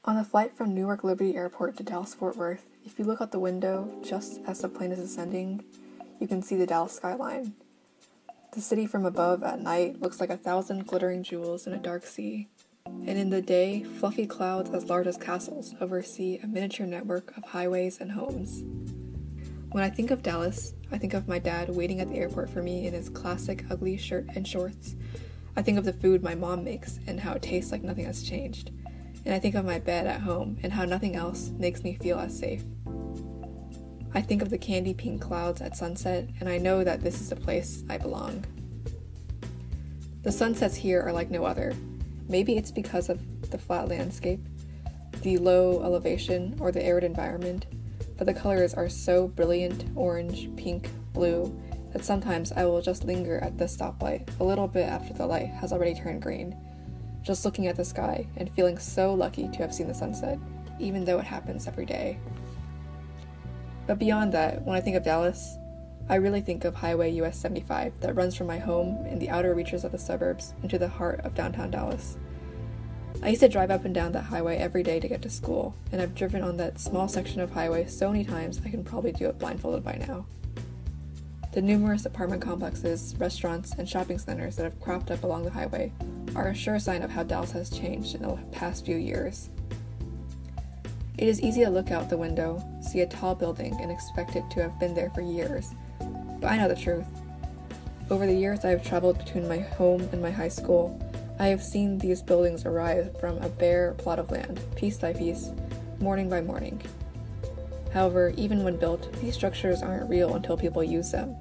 On the flight from Newark Liberty Airport to Dallas-Fort Worth, if you look out the window just as the plane is ascending, you can see the Dallas skyline. The city from above at night looks like 1,000 glittering jewels in a dark sea, and in the day, fluffy clouds as large as castles oversee a miniature network of highways and homes. When I think of Dallas, I think of my dad waiting at the airport for me in his classic ugly shirt and shorts. I think of the food my mom makes and how it tastes like nothing has changed. And I think of my bed at home and how nothing else makes me feel as safe. I think of the candy pink clouds at sunset, and I know that this is the place I belong. The sunsets here are like no other. Maybe it's because of the flat landscape, the low elevation, or the arid environment, but the colors are so brilliant, orange, pink, blue, that sometimes I will just linger at the stoplight a little bit after the light has already turned green, just looking at the sky and feeling so lucky to have seen the sunset, even though it happens every day. But beyond that, when I think of Dallas, I really think of Highway US 75 that runs from my home in the outer reaches of the suburbs into the heart of downtown Dallas. I used to drive up and down that highway every day to get to school, and I've driven on that small section of highway so many times I can probably do it blindfolded by now. The numerous apartment complexes, restaurants, and shopping centers that have cropped up along the highway are a sure sign of how Dallas has changed in the past few years. It is easy to look out the window, see a tall building, and expect it to have been there for years, but I know the truth. Over the years I have traveled between my home and my high school, I have seen these buildings arise from a bare plot of land, piece by piece, morning by morning. However, even when built, these structures aren't real until people use them.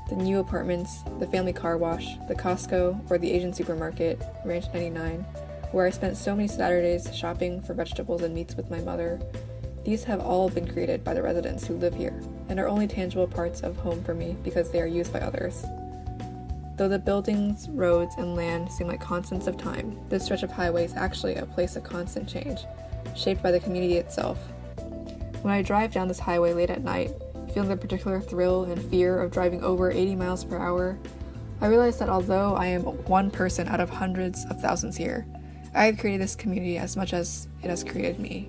The new apartments, the family car wash, the Costco, or the Asian supermarket, Ranch 99, where I spent so many Saturdays shopping for vegetables and meats with my mother, these have all been created by the residents who live here, and are only tangible parts of home for me because they are used by others. Though the buildings, roads, and land seem like constants of time, this stretch of highway is actually a place of constant change, shaped by the community itself. When I drive down this highway late at night, feeling the particular thrill and fear of driving over 80 miles per hour, I realize that although I am one person out of hundreds of thousands here, I have created this community as much as it has created me.